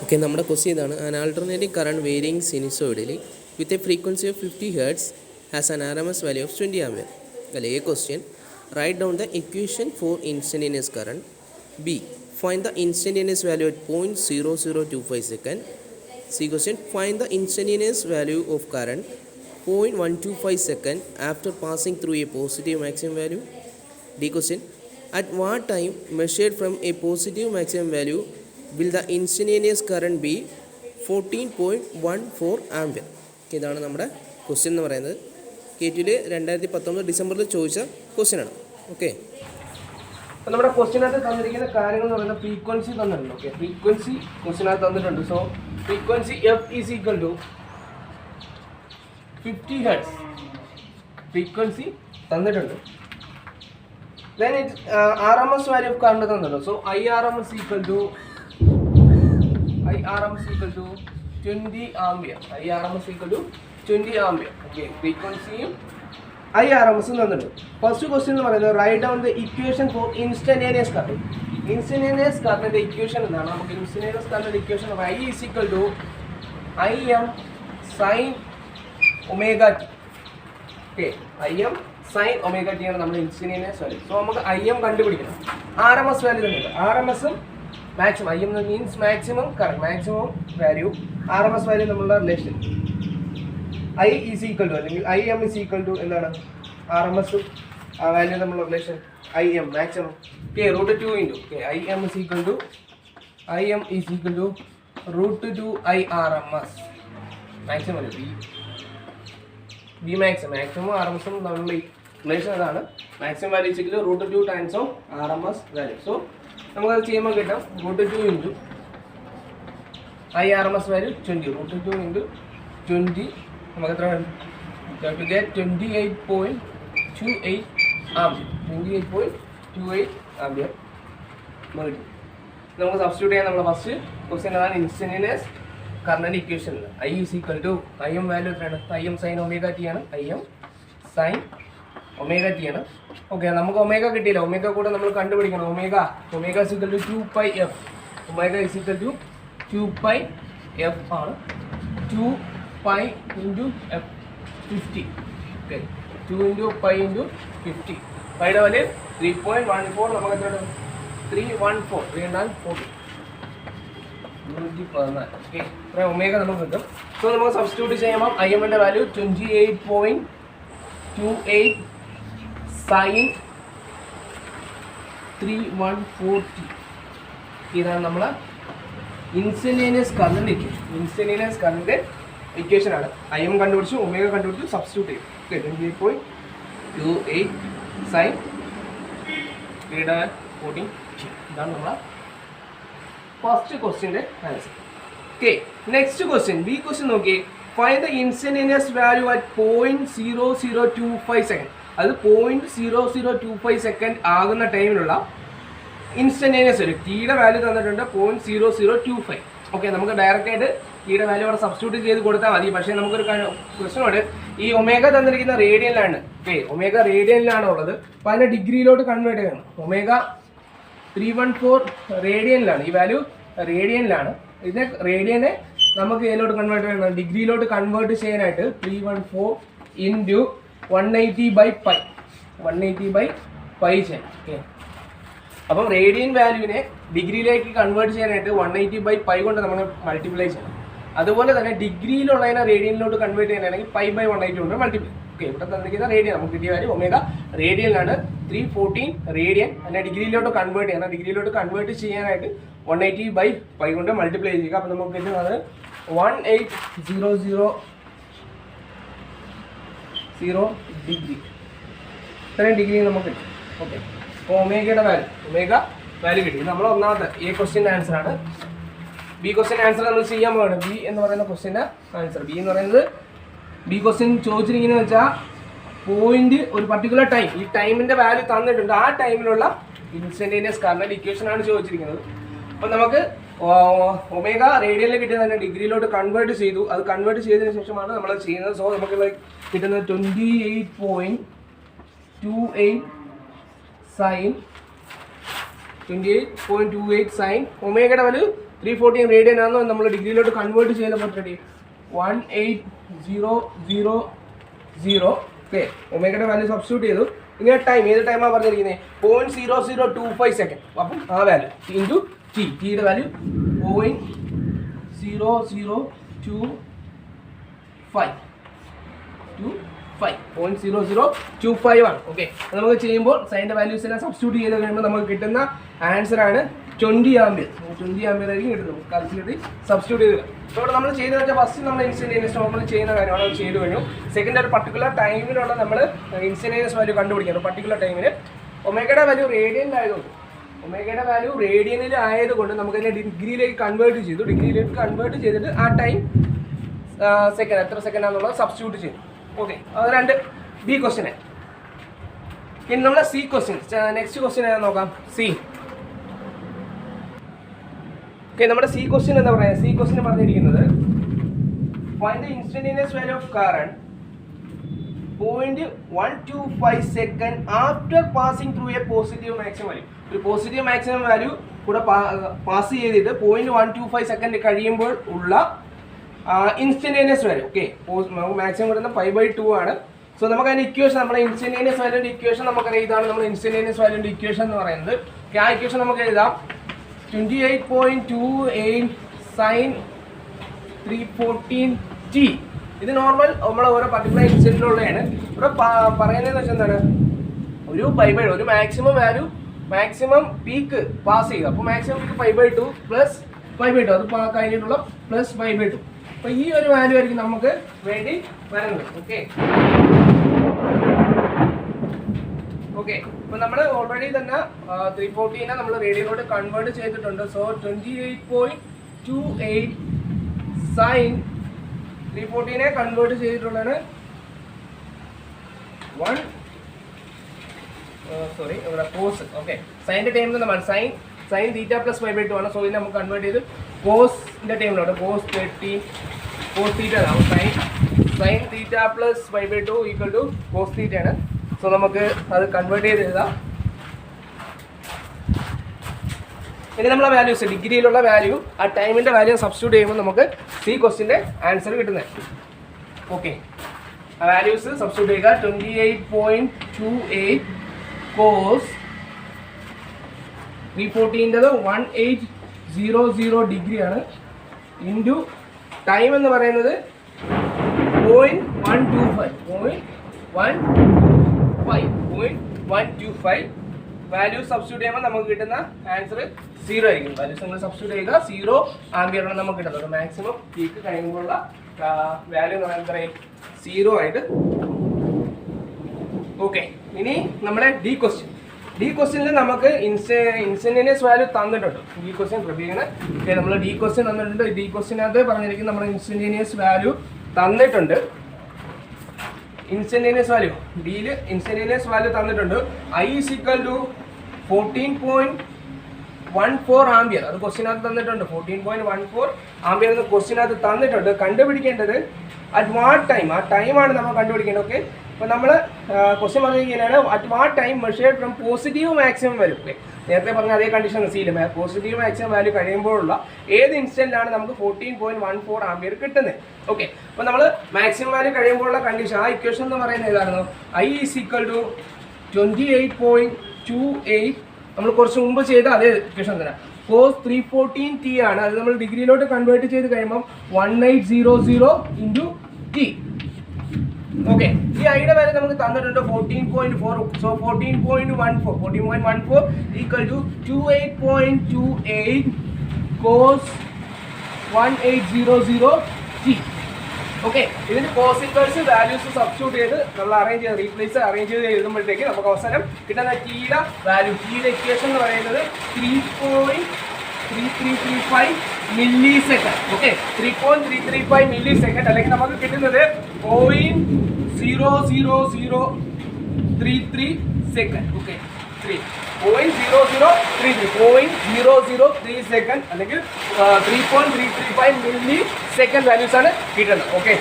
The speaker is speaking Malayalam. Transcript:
Okay, നമ്മുടെ ക്വസ്റ്റ്യൻ ഇതാണ്. An alternating current varying sinusoidally with a frequency of 50 Hz has an RMS value of 20 ampere. അല്ലേ A question. Write down the equation for instantaneous current. B. Find the instantaneous value at 0.0025 second. C question. Find the instantaneous value of current 0.125 second after passing through a positive maximum value. D question. At what time measured from a positive maximum value will the instantaneous current be 14.14 ampere? ഇതാണ് നമ്മുടെ ക്വസ്റ്റ്യൻ എന്ന് പറയുന്നത്. KTയിൽ 2019 ഡിസംബറിൽ ചോദിച്ച ക്വസ്റ്റ്യനാണ്. ഓക്കെ, അപ്പോൾ നമ്മുടെ ക്വസ്റ്റ്യനകത്ത് തന്നിരിക്കുന്ന കാര്യങ്ങൾ എന്ന് പറയുന്നത് ഫ്രീക്വൻസി തന്നിട്ടുണ്ട്. ഓക്കെ, ഫ്രീക്വൻസി ക്വസ്റ്റ്യനകത്ത് തന്നിട്ടുണ്ട്. So frequency F is equal to 50 hertz frequency തന്നിട്ടുണ്ട്. Then it RMS value of current തന്നിട്ടുണ്ട്. So IRMS equal to 20 ampere. IRMS equal to 20 ampere. Okay, ഫ്രീക്വൻസിയും IRMS തന്നിട്ടുണ്ട്. ഫസ്റ്റ് ക്വസ്റ്റ്യൻ എന്ന് പറയുന്നത് write down the equation for instantaneous current. Instantaneous കറന്റിന്റെ ഇക്വേഷൻ എന്താണ്? നമുക്ക് ഇൻസ്റ്റന്റേനിയസ് കറന്റിന്റെ equation I is equal to IM sin omega t. Okay, IM sin omega t ആണ് നമ്മുടെ ഇൻസ്റ്റന്റേനിയസ് വാല്യൂ. സോ നമുക്ക് IM കണ്ടുപിടിക്കണം. RMS വാല്യൂ തന്നിട്ട് RMSും maximum, IM means maximum current, maximum value, RMS value തമ്മിലുള്ള relation I is equal to അല്ലെങ്കിൽ IM ഈസ് ഈക്വൽ ടു എന്താണ്? RMSും ആ വാല്യൂ തമ്മിലുള്ള relation IM maximum √2 into IM is equal to √2 IRMS maximum value B maximum RMSും തമ്മിലുള്ള റിലേഷൻ അതാണ്. Maximum value is equal to √2 times of RMS value. So നമുക്കത് ചെയ്യുമ്പോൾ കിട്ടാം √2 ഇൻറ്റു IRMS വാല്യൂ 20, √2 ഇൻറ്റു 20 നമുക്ക് എത്ര വേണം? 28.28 ആംപിയർ. 28.28 ആംപിയർ കിട്ടും. നമുക്ക് സബ്സ്റ്റിറ്റ്യൂട്ട് ചെയ്യാൻ നമ്മുടെ ഫസ്റ്റ് ക്വസ്റ്റ്യൻ അതാണ് instantaneous current equation. I is equal to IM value എത്രയാണ്? IM sin omega t ആണ്. IM sin omega t ആണ്. ഓക്കെ, നമുക്ക് ഒമേഗ കിട്ടിയില്ല. ഒമേഗ കൂടെ നമ്മൾ കണ്ടുപിടിക്കണം. Omega is equal to 2πf. Omega is equal to 2πf ആണ്. 2π into f 50. Okay, 2 into π into 50. പൈയുടെ വാല്യൂ 3.14. നമുക്ക് എത്ര 314 340 114. ഓക്കെ, ഇത്ര ഒമേഗ നമുക്ക് കിട്ടും. സോ നമുക്ക് സബ്സ്റ്റിറ്റ്യൂട്ട് ചെയ്യുമ്പോൾ IM-ൻ്റെ വാല്യൂ 28.28 sin 3140. ഇതാണ് നമ്മളെ instantaneous current equation. Instantaneous current equation ആണ്. IM കണ്ടുപിടിച്ചു, ഒമേഗ കണ്ടുപിടിച്ചു, സബ്സ്റ്റിറ്റ്യൂട്ട് ചെയ്യും. Okay, 28.28 sin 3140. ഇതാണ് നമ്മളെ ഫസ്റ്റ് ക്വസ്റ്റ്യൻ്റെ answer. Okay, next question B question നോക്കിയേ. Find the instantaneous value at 0.0025 second. അത് 0.0025 സെക്കൻഡ് ആകുന്ന ടൈമിലുള്ള ഇൻസ്റ്റന്റേനിയസ് വാല്യൂ. ടീയുടെ വാല്യൂ തന്നിട്ടുണ്ട് 0.0025. ഓക്കെ, നമുക്ക് ഡയറക്റ്റ് ആയിട്ട് ടീയുടെ വാല്യൂ അവിടെ സബ്സ്റ്റിറ്റ്യൂട്ട് ചെയ്ത് കൊടുത്താൽ മതി. പക്ഷേ നമുക്കൊരു പ്രശ്നമുണ്ട്. ഈ ഒമേഗ തന്നിരിക്കുന്ന റേഡിയനിലാണ്. ഓക്കെ, ഒമേഗ റേഡിയനിലാണ് ഉള്ളത്. അപ്പോൾ അതിനെ ഡിഗ്രിയിലോട്ട് കൺവേർട്ട് ചെയ്യണം. ഒമേഗ 314 റേഡിയനിലാണ്. ഈ വാല്യൂ റേഡിയനിലാണ്. ഇതിനെ റേഡിയനെ നമുക്ക് ഇതിലോട്ട് കൺവേർട്ട് ചെയ്യണം. ഡിഗ്രിയിലോട്ട് കൺവേർട്ട് ചെയ്യാനായിട്ട് 314 ഇൻറ്റു 180/π 180/π ചെയ്യാം. ഓക്കെ, അപ്പം റേഡിയൻ വാല്യൂവിനെ ഡിഗ്രിയിലേക്ക് കൺവേർട്ട് ചെയ്യാനായിട്ട് 180/π കൊണ്ട് നമ്മൾ മൾട്ടിപ്ലൈ ചെയ്യണം. അതുപോലെ തന്നെ ഡിഗ്രിയിലുള്ളതിനെ റേഡിയനിലോട്ട് കൺവേർട്ട് ചെയ്യാനാണെങ്കിൽ π/180 കൊണ്ട് മൾട്ടിപ്ലൈ. ഓക്കെ, ഇവിടെ തന്നിരിക്കുന്ന റേഡിയൻ നമുക്ക് കിട്ടിയ വാല്യൂ ഒമേഗ റേഡിയനിലാണ്. 314 റേഡിയൻ അതിനെ ഡിഗ്രിയിലോട്ട് കൺവേർട്ട് ചെയ്യണം. ഡിഗ്രിയിലോട്ട് കൺവേർട്ട് ചെയ്യാനായിട്ട് 180/π കൊണ്ട് മൾട്ടിപ്ലൈ ചെയ്യുക. അപ്പം നമുക്ക് കിട്ടുന്നത് 1800 ഡിഗ്രി. ഇത്രയും ഡിഗ്രി നമുക്ക് കിട്ടും. ഓക്കെ, അപ്പോൾ ഒമേഗയുടെ വാല്യൂ കിട്ടി. നമ്മൾ ഒന്നാമത്തെ A ക്വസ്റ്റ്യൻ്റെ ആൻസർ ആണ്. ബി ക്വസ്റ്റ്യൻ്റെ ആൻസർ നമ്മൾ ചെയ്യാൻ പോവാണ്. ബി എന്ന് പറയുന്ന ക്വസ്റ്റ്യൻ്റെ ആൻസർ. ബി എന്ന് പറയുന്നത് ബി ക്വസ്റ്റ്യൻ ചോദിച്ചിരിക്കുന്നത് വെച്ചാൽ പോയിന്റ് ഒരു പർട്ടിക്കുലർ ടൈം, ഈ ടൈമിൻ്റെ വാല്യൂ തന്നിട്ടുണ്ട്. ആ ടൈമിലുള്ള ഇൻസ്റ്റന്റേനിയസ് കറന്റ് ഇക്വേഷൻ ആണ് ചോദിച്ചിരിക്കുന്നത്. അപ്പം നമുക്ക് ഒമേഗ റേഡിയനിൽ കിട്ടിയത് തന്നെ ഡിഗ്രിയിലോട്ട് കൺവേർട്ട് ചെയ്തു. അത് കൺവേർട്ട് ചെയ്തതിന് ശേഷമാണ് നമ്മൾ ചെയ്യുന്നത്. സോ നമുക്ക് കിട്ടുന്നത് 28.28 sin 28.28 sin ഒമേഗയുടെ വാല്യൂ 314 റേഡിയൻ ആണെന്നോ നമ്മൾ ഡിഗ്രിയിലോട്ട് കൺവേർട്ട് ചെയ്തപ്പോൾ റെഡി 1800. ഓക്കെ, ഒമേഗയുടെ വാല്യൂ സബ്സ്റ്റിറ്റ്യൂട്ട് ചെയ്തു. ഇനി ടൈം ഏത് ടൈമാണ് പറഞ്ഞിരിക്കുന്നത്? 0.0025 സെക്കൻഡ്. അപ്പം ആ വാല്യൂ ഇൻറ്റു ടി, ടിയുടെ വാല്യൂ 0.0025 ആണ്. ഓക്കെ, നമുക്ക് ചെയ്യുമ്പോൾ സൈൻ്റെ വാല്യൂസ് എല്ലാം സബ്സ്റ്റിറ്റ്യൂട്ട് ചെയ്ത് കഴിയുമ്പോൾ നമുക്ക് കിട്ടുന്ന ആൻസർ ആണ് 20 ആംപിയർ. 20 ആംപിയർ ആയിരിക്കും കിട്ടുന്നത്. കാൽക്കുലേറ്റ് സബ്സ്റ്റിറ്റ്യൂട്ട് ചെയ്ത് അപ്പോൾ നമ്മൾ ചെയ്തെന്ന് വെച്ചാൽ ഫസ്റ്റ് നമ്മൾ ഇൻസ്റ്റന്റേനിയസ് നോർമൽ ചെയ്യുന്ന കാര്യമാണ് നമ്മൾ ചെയ്തു കഴിഞ്ഞു. സെക്കൻഡ് ഒരു പർട്ടിക്കുലർ ടൈമിനുള്ള നമ്മൾ ഇൻസ്റ്റന്റേനിയസ് വാല്യൂ കണ്ടുപിടിക്കണം. ഒരു പർട്ടിക്കുലർ ടൈമിന് ഒമേഗയുടെ വാല്യൂ റേഡിയനിലായതുകൊണ്ട് നമുക്കതിനെ ഡിഗ്രിയിലേക്ക് കൺവേർട്ട് ചെയ്തു. ഡിഗ്രിയിലേക്ക് കൺവേർട്ട് ചെയ്തിട്ട് ആ ടൈം സെക്കൻഡ് എത്ര സെക്കൻഡ് ആണെന്നുള്ളത് സബ്സ്റ്റിറ്റ്യൂട്ട് ചെയ്തു. ഓക്കെ, അത് രണ്ട് ബി ക്വസ്റ്റ്യൻ. ഇനി നമ്മുടെ സി ക്വസ്റ്റ്യൻ, നെക്സ്റ്റ് ക്വസ്റ്റ്യൻ നോക്കാം. സി. ഓക്കെ, നമ്മുടെ സി ക്വസ്റ്റ്യൻ എന്താ പറയുക? സി ക്വസ്റ്റ്യൻ പറഞ്ഞിരിക്കുന്നത് find the instantaneous value of current 0.125 second after passing through A positive maximum value. ഒരു പോസിറ്റീവ് മാക്സിമം വാല്യൂ കൂടെ പാസ് ചെയ്തിട്ട് 0.125 സെക്കൻഡ് കഴിയുമ്പോൾ ഉള്ള ഇൻസ്റ്റന്റേനിയസ് വാല്യൂ. ഓക്കെ, മാക്സിമം വരുന്ന 5/2 ആണ്. സോ നമുക്ക് അതിൻ്റെ ഇക്വേഷൻ, നമ്മുടെ ഇൻസ്റ്റന്റേനിയസ് വാല്യൂൻ്റെ ഇക്വേഷൻ നമുക്കറിയാം. ഇതാണ് നമ്മുടെ ഇൻസ്റ്റന്റേനിയസ് വാല്യൂൻ്റെ ഇക്വേഷൻ എന്ന് പറയുന്നത്. ആ ഇക്വേഷൻ നമുക്ക് എഴുതാം 28.28 sin 314t. ഇത് നോർമൽ നമ്മൾ ഓരോ പർട്ടിക്കുലർ ഇൻസ്റ്റന്റിലുള്ളതാണ്. ഇവിടെ പറയുന്നതെന്ന് വെച്ചാൽ എന്താണ്? ഒരു 5/2 ഒരു maximum value, maximum peak pass ചെയ്യുക. അപ്പോൾ മാക്സിമം പീക്ക് 5/2 പ്ലസ് 5/2 അത് കഴിഞ്ഞിട്ടുള്ള പ്ലസ് 5/2. അപ്പോൾ ഈ ഒരു വാല്യൂ ആയിരിക്കും നമുക്ക് വേണ്ടി വരുന്നത്. ഓക്കെ, അപ്പോൾ നമ്മൾ ഓൾറെഡി തന്നെ 314 നമ്മൾ റേഡിയനിലോട്ട് കൺവേർട്ട് ചെയ്തിട്ടുണ്ട്. സോ 28.28 സൈൻ 314 കൺവേർട്ട് ചെയ്തിട്ടുള്ളതാണ് ഇവിടെ കോസ്. ഓക്കെ, സൈൻ്റെ ടൈമിൽ നമ്മൾ സൈൻ തീറ്റ പ്ലസ് 5/2 ആണ്. സോ ഇത് നമുക്ക് കൺവേർട്ട് ചെയ്ത് കോസിൻ്റെ ടൈമിലോട്ട് കോസ് തീറ്റ ആണ്. Sine theta plus 5/2 equal to cos theta ആണ്. സോ നമുക്ക് അത് കൺവേർട്ട് ചെയ്ത് എഴുതാം. ഇനി നമ്മളെ വാല്യൂസ്, ഡിഗ്രിയിലുള്ള വാല്യൂ ആ ടൈമിൻ്റെ വാല്യൂ സബ്സ്റ്റിറ്റ്യൂട്ട് ചെയ്യുമ്പോൾ നമുക്ക് സി ക്വസ്റ്റിൻ്റെ ആൻസർ കിട്ടുന്നത്. ഓക്കെ, ആ വാല്യൂസ് സബ്സ്റ്റിറ്റ്യൂട്ട് ചെയ്യുക. 28.28 കോസ് 314 1800 ഡിഗ്രിയാണ് ഇൻറ്റു ടൈം എന്ന് പറയുന്നത് 0.125 വാല്യൂ സബ്സ്റ്റിറ്റ്യൂട്ട് ചെയ്യുമ്പോൾ നമുക്ക് കിട്ടുന്ന ആൻസർ 0 ആയിരിക്കും. വാല്യൂസ് നമ്മൾ സബ്സ്റ്റിറ്റ്യൂട്ട് ചെയ്യുക 0 ആംപിയറാണ് നമുക്ക് കിട്ടുന്നത്. മാക്സിമം പീക്ക് കഴിയുമ്പോഴുള്ള വാല്യൂ എന്ന് പറയുന്നത് 0 ആയിട്ട്. ഓക്കെ, ഇനി നമ്മുടെ ഡി ക്വസ്റ്റ്യനിൽ നമുക്ക് ഇൻസ്റ്റന്റേനിയസ് വാല്യൂ തന്നിട്ടുണ്ട്. ഡി ക്വസ്റ്റ്യൻ പ്രത്യേകം നമ്മൾ ഡി ക്വസ്റ്റ്യൻ തന്നിട്ടുണ്ട്. ഡി ക്വസ്റ്റ്യനകത്ത് പറഞ്ഞിരിക്കും നമ്മുടെ ഇൻസ്റ്റന്റേനിയസ് വാല്യൂ തന്നിട്ടുണ്ട്. ഇൻസ്റ്റന്റേനിയസ് വാല്യൂ ഡിയിൽ ഇൻസ്റ്റന്റേനിയസ് വാല്യൂ തന്നിട്ടുണ്ട്. I = 14.14 ampere. അത് ക്വസ്റ്റ്യനകത്ത് തന്നിട്ടുണ്ട്. 14.14 ആംപിയർ എന്ന് ക്വസ്റ്റ്യനകത്ത് തന്നിട്ടുണ്ട്. കണ്ടുപിടിക്കേണ്ടത് അറ്റ് വാട്ട് ടൈം, ആ ടൈമാണ് നമ്മൾ കണ്ടുപിടിക്കേണ്ടത്. ഓക്കെ, അപ്പോൾ നമ്മൾ ക്വസ്റ്റ്യൻ പറഞ്ഞിരിക്കുകയാണ് at what time measured from positive maximum value. Okay, നേരത്തെ പറഞ്ഞ അതേ കണ്ടീഷൻ സിയിൽ പോസിറ്റീവ് മാക്സിമം വാല്യൂ കഴിയുമ്പോഴുള്ള ഏത് ഇൻസ്റ്റന്റിലാണ് നമുക്ക് 14.14 ആംപിയർ കിട്ടുന്നത്. ഓക്കെ, അപ്പോൾ നമ്മൾ മാക്സിമം വാല്യൂ കഴിയുമ്പോഴുള്ള കണ്ടീഷൻ, ആ ഇക്വേഷൻ എന്ന് പറയുന്നത് ഏതായിരുന്നു? I = 28.28 നമ്മൾ കുറച്ച് മുമ്പ് ചെയ്ത അതേ ഇക്വേഷൻ തന്നെ. കോസ് 314t ആണ്. അത് നമ്മൾ ഡിഗ്രിയിലോട്ട് കൺവേർട്ട് ചെയ്ത് കഴിയുമ്പോൾ 1800 ഇൻറ്റു ടി. ഓക്കെ, ഈ ഐയുടെ വാല്യൂ നമുക്ക് തന്നിട്ടുണ്ട് 14.4. So 14.14 equal to 28.28 cos 1800t. Okay, ഇതിന് കോസ് ഇൻവേഴ്സ് വാല്യൂസ് സബ്സ്റ്റിറ്റ്യൂട്ട് ചെയ്ത് നമ്മൾ അറേഞ്ച് ചെയ്ത് എഴുതുമ്പോഴത്തേക്ക് നമുക്ക് അവസാനം കിട്ടുന്ന ടിയുടെ വാല്യൂ, ടിയുടെ ഇക്വേഷൻ എന്ന് പറയുന്നത് 3.3335 milli second. Okay, 3.335 milli second, അല്ലെങ്കിൽ നമുക്ക് കിട്ടുന്നത് 0.00033 സെക്കൻഡ്. ഓക്കെ, 0.0033 സെക്കൻഡ് അല്ലെങ്കിൽ 3.335 മില്ലി സെക്കൻഡ് വാല്യൂസ് ആണ് കിട്ടുന്നത്. ഓക്കെ,